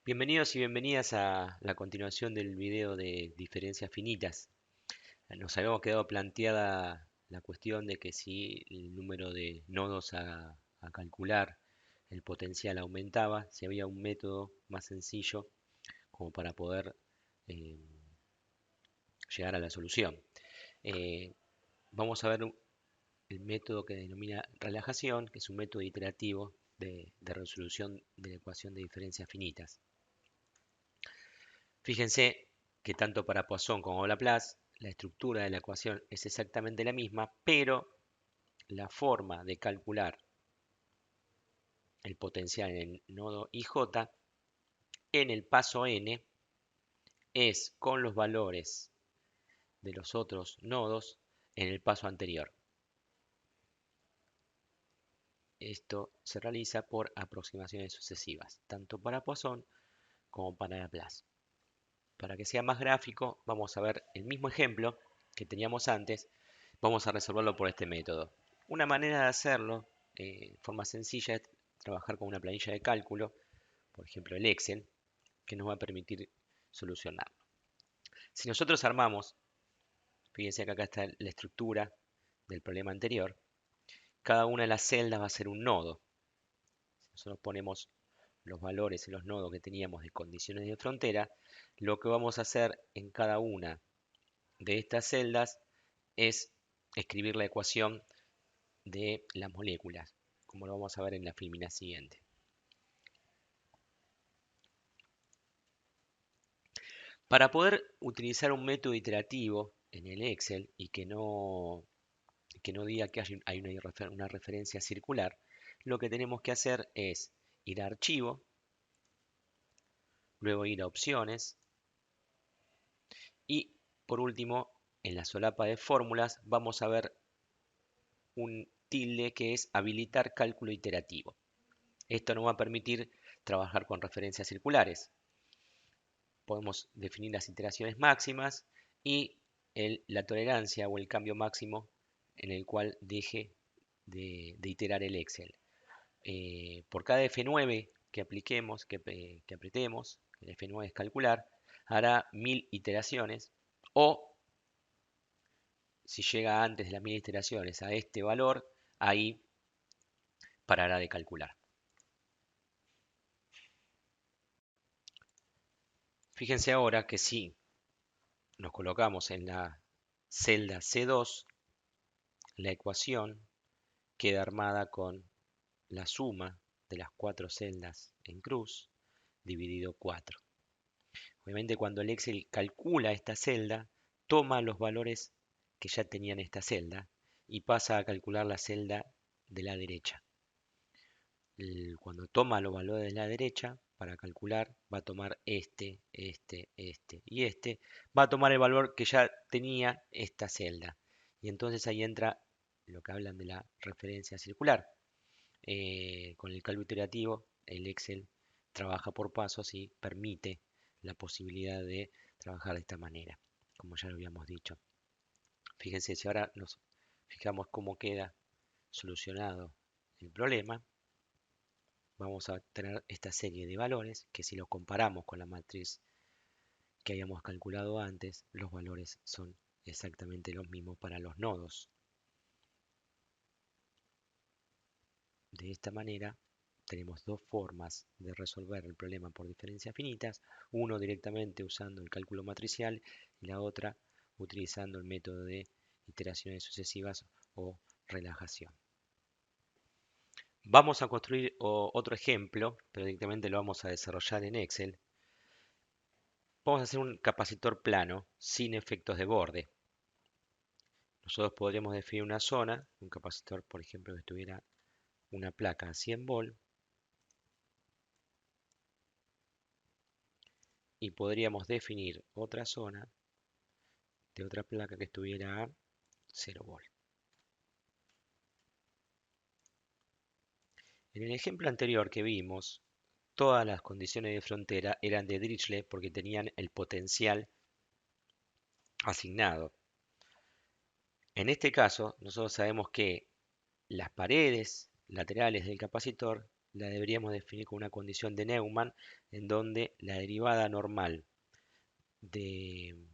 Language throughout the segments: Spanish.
Bienvenidos y bienvenidas a la continuación del video de diferencias finitas. Nos habíamos quedado planteada la cuestión de que si el número de nodos a calcular, el potencial aumentaba, si había un método más sencillo como para poder eh, llegar a la solución. Eh, Vamos a ver el método que denomina relajación, que es un método iterativo de resolución de la ecuación de diferencias finitas. Fíjense que tanto para Poisson como Laplace, la estructura de la ecuación es exactamente la misma, pero la forma de calcular el potencial en el nodo IJ en el paso n es con los valores de los otros nodos en el paso anterior. Esto se realiza por aproximaciones sucesivas, tanto para Poisson como para Laplace. Para que sea más gráfico, vamos a ver el mismo ejemplo que teníamos antes. Vamos a resolverlo por este método. Una manera de hacerlo, de forma sencilla, es trabajar con una planilla de cálculo, por ejemplo el Excel, que nos va a permitir solucionarlo. Si nosotros armamos, fíjense que acá está la estructura del problema anterior, cada una de las celdas va a ser un nodo. Si nosotros ponemos los valores en los nodos que teníamos de condiciones de frontera, lo que vamos a hacer en cada una de estas celdas es escribir la ecuación de las moléculas, como lo vamos a ver en la filmina siguiente. Para poder utilizar un método iterativo en el Excel y que no diga que hay una referencia circular, lo que tenemos que hacer es ir a Archivo, luego ir a Opciones y por último, en la solapa de fórmulas, vamos a ver un tilde que es habilitar cálculo iterativo. Esto nos va a permitir trabajar con referencias circulares. Podemos definir las iteraciones máximas y la tolerancia o el cambio máximo en el cual deje de iterar el Excel. Por cada F9 que apliquemos, que apretemos, el F9 es calcular, hará 1000 iteraciones o si llega antes de las 1000 iteraciones a este valor, ahí parará de calcular. Fíjense ahora que si nos colocamos en la celda C2, la ecuación queda armada con la suma de las cuatro celdas en cruz dividido 4. Obviamente cuando el Excel calcula esta celda, toma los valores que ya tenía en esta celda y pasa a calcular la celda de la derecha. Cuando toma los valores de la derecha, para calcular, va a tomar este y este. Va a tomar el valor que ya tenía esta celda. Y entonces ahí entra lo que hablan de la referencia circular. Con el cálculo iterativo, el Excel trabaja por pasos y permite la posibilidad de trabajar de esta manera, como ya lo habíamos dicho. Fíjense, si ahora nos fijamos cómo queda solucionado el problema, vamos a tener esta serie de valores que si los comparamos con la matriz que habíamos calculado antes, los valores son exactamente los mismos para los nodos. De esta manera tenemos dos formas de resolver el problema por diferencias finitas, uno directamente usando el cálculo matricial y la otra utilizando el método de iteraciones sucesivas o relajación. Vamos a construir otro ejemplo, pero directamente lo vamos a desarrollar en Excel. Vamos a hacer un capacitor plano sin efectos de borde. Nosotros podríamos definir una zona, un capacitor, por ejemplo, que tuviera una placa a 100 volt y podríamos definir otra zona de otra placa que estuviera a 0 volt. En el ejemplo anterior que vimos, todas las condiciones de frontera eran de Dirichlet porque tenían el potencial asignado. En este caso, nosotros sabemos que las paredes laterales del capacitor la deberíamos definir con una condición de Neumann, en donde la derivada normal del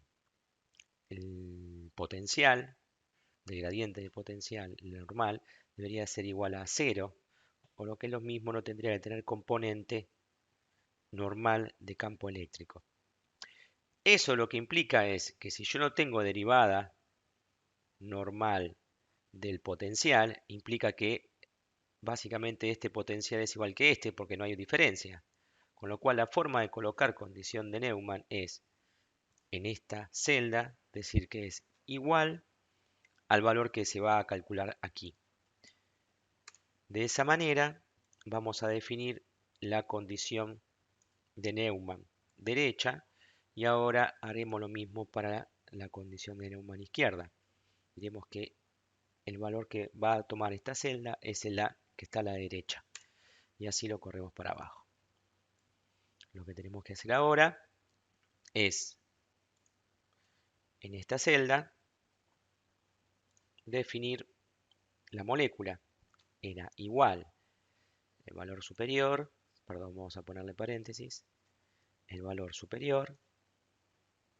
potencial, del gradiente de potencial normal, debería ser igual a cero, o lo que es lo mismo, no tendría que tener componente normal de campo eléctrico. Eso lo que implica es que si yo no tengo derivada normal del potencial, implica que básicamente este potencial es igual que este porque no hay diferencia. Con lo cual la forma de colocar condición de Neumann es en esta celda decir que es igual al valor que se va a calcular aquí. De esa manera vamos a definir la condición de Neumann derecha y ahora haremos lo mismo para la condición de Neumann izquierda. Diremos que el valor que va a tomar esta celda es el A que está a la derecha y así lo corremos para abajo. Lo que tenemos que hacer ahora es en esta celda definir la molécula. Era igual el valor superior, perdón, vamos a ponerle paréntesis, el valor superior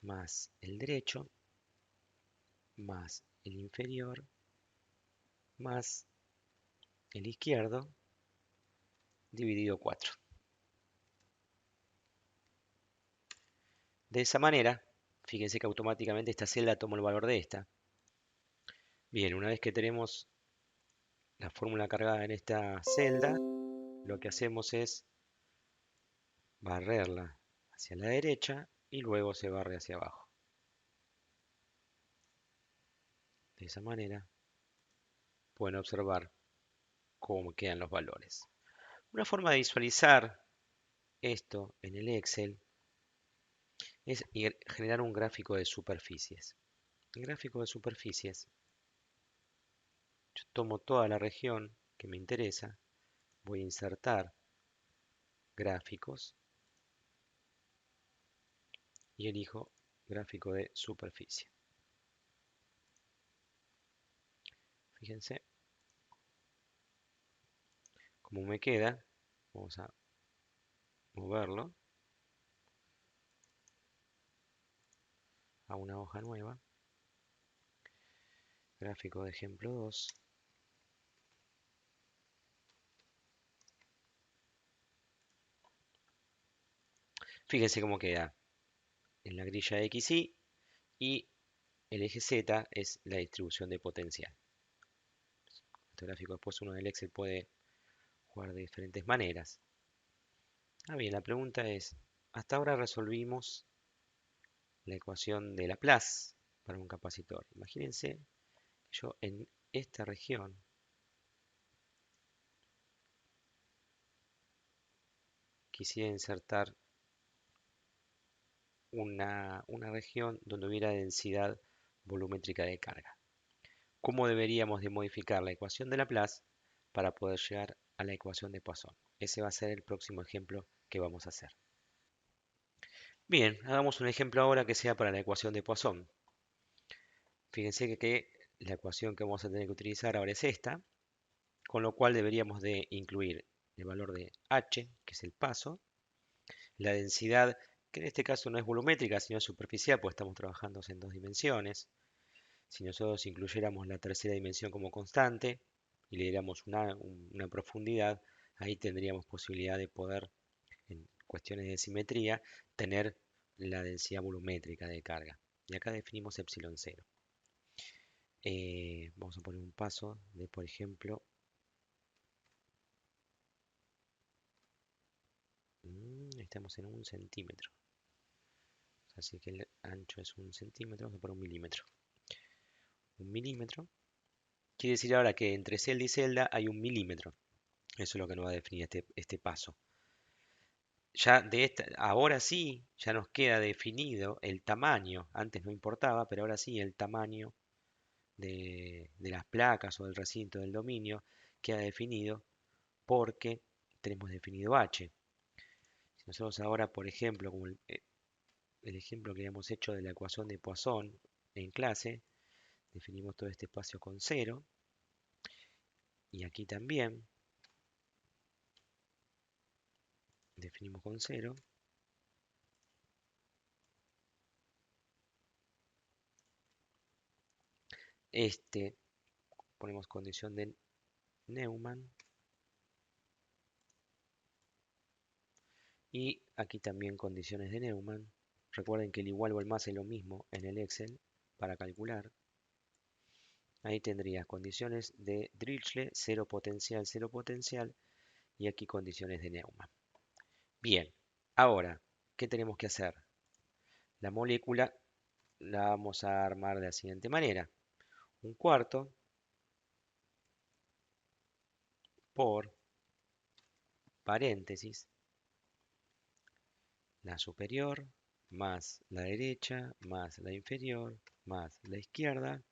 más el derecho más el inferior más el izquierdo dividido 4. De esa manera, fíjense que automáticamente esta celda toma el valor de esta. Bien, una vez que tenemos la fórmula cargada en esta celda, lo que hacemos es barrerla hacia la derecha y luego se barre hacia abajo. De esa manera pueden observar cómo quedan los valores. Una forma de visualizar esto en el Excel es generar un gráfico de superficies. El gráfico de superficies, yo tomo toda la región que me interesa, voy a insertar gráficos y elijo gráfico de superficie. Fíjense cómo me queda. Vamos a moverlo a una hoja nueva. Gráfico de ejemplo 2. Fíjense cómo queda en la grilla XY y el eje Z es la distribución de potencial. Este gráfico después uno del Excel puede jugar de diferentes maneras. Bien, la pregunta es, hasta ahora resolvimos la ecuación de Laplace para un capacitor. Imagínense que yo en esta región quisiera insertar una región donde hubiera densidad volumétrica de carga. ¿Cómo deberíamos de modificar la ecuación de Laplace para poder llegar a la ecuación de Poisson? Ese va a ser el próximo ejemplo que vamos a hacer. Bien, hagamos un ejemplo ahora que sea para la ecuación de Poisson. Fíjense que la ecuación que vamos a tener que utilizar ahora es esta, con lo cual deberíamos de incluir el valor de h, que es el paso, la densidad, que en este caso no es volumétrica, sino superficial, pues estamos trabajando en dos dimensiones. Si nosotros incluyéramos la tercera dimensión como constante y le diéramos una profundidad, ahí tendríamos posibilidad de poder, en cuestiones de simetría, tener la densidad volumétrica de carga. Y acá definimos epsilon 0. Vamos a poner un paso de, por ejemplo, estamos en 1 centímetro. Así que el ancho es 1 centímetro, vamos a poner 1 milímetro. 1 milímetro quiere decir ahora que entre celda y celda hay 1 milímetro. Eso es lo que nos va a definir este paso. Ya ahora sí, ya nos queda definido el tamaño. Antes no importaba, pero ahora sí el tamaño de las placas o del recinto del dominio queda definido porque tenemos definido h. Si nosotros ahora, por ejemplo, como el ejemplo que hemos hecho de la ecuación de Poisson en clase, definimos todo este espacio con 0 y aquí también definimos con 0. Este ponemos condición de Neumann. Y aquí también condiciones de Neumann. Recuerden que el igual o el más es lo mismo en el Excel para calcular. Ahí tendría condiciones de Dirichlet, 0 potencial, 0 potencial. Y aquí condiciones de Neumann. Bien, ahora, ¿qué tenemos que hacer? La molécula la vamos a armar de la siguiente manera. Un cuarto por paréntesis, la superior, más la derecha, más la inferior, más la izquierda,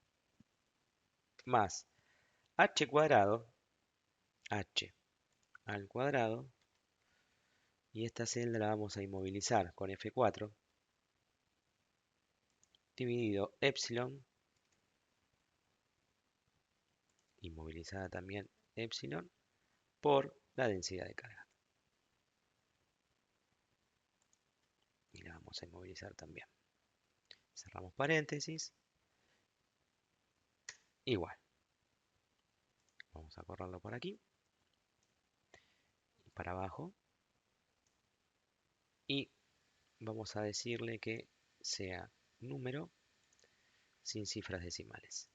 más h cuadrado, h al cuadrado, y esta celda la vamos a inmovilizar con F4, dividido epsilon, inmovilizada también epsilon, por la densidad de carga. Y la vamos a inmovilizar también. Cerramos paréntesis, igual. Vamos a correrlo por aquí, y para abajo, y vamos a decirle que sea número sin cifras decimales.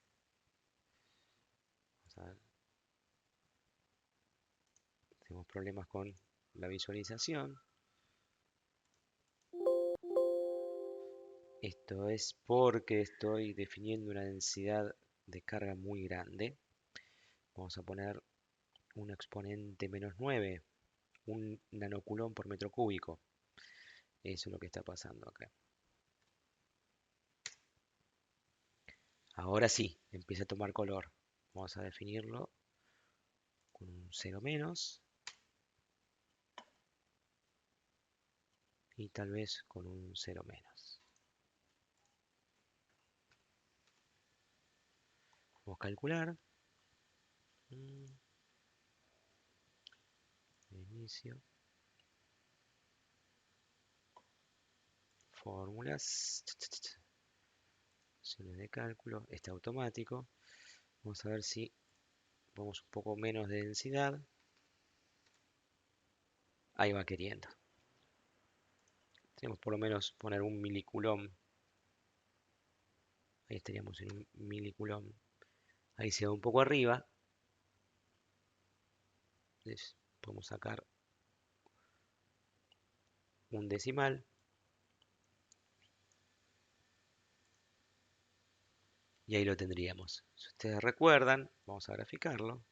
Vamos a ver. Tenemos problemas con la visualización. Esto es porque estoy definiendo una densidad de carga muy grande. Vamos a poner un exponente menos 9, un nanocoulomb por metro cúbico. Eso es lo que está pasando acá. Ahora sí, empieza a tomar color. Vamos a definirlo con un 0 menos y tal vez con un 0 menos. Vamos a calcular. Inicio. Fórmulas. Opciones de cálculo. Este automático. Vamos a ver si ponemos un poco menos de densidad. Ahí va queriendo. Tenemos por lo menos poner un milicoulomb. Ahí estaríamos en un milicoulomb. Ahí se va un poco arriba. Entonces podemos sacar un decimal. Y ahí lo tendríamos. Si ustedes recuerdan, vamos a graficarlo.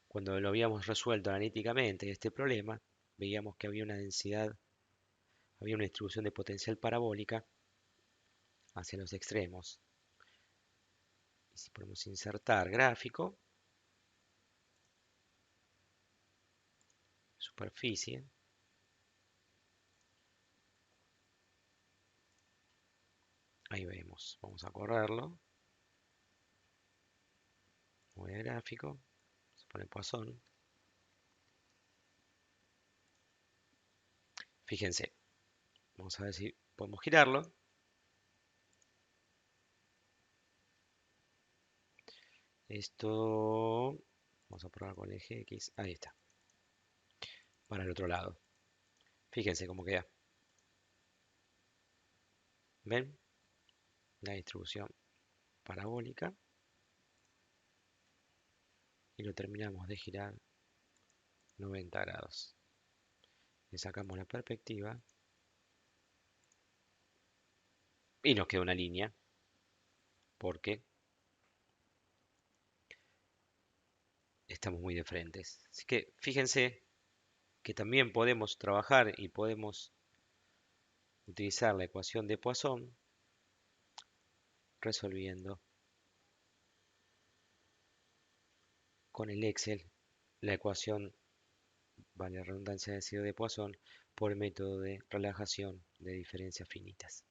Cuando lo habíamos resuelto analíticamente este problema, veíamos que había una densidad, había una distribución de potencial parabólica hacia los extremos. Y si podemos insertar gráfico, superficie, ahí vemos. Vamos a correrlo. Voy a gráfico, se pone Poisson. Fíjense, vamos a ver si podemos girarlo. Esto, vamos a probar con el eje X, ahí está. Para el otro lado. Fíjense cómo queda. ¿Ven? La distribución parabólica. Y lo terminamos de girar 90 grados. Le sacamos la perspectiva. Y nos queda una línea. Porque estamos muy de frente. Así que fíjense que también podemos trabajar y podemos utilizar la ecuación de Poisson resolviendo con el Excel la ecuación, vale la redundancia, de Poisson por el método de relajación de diferencias finitas.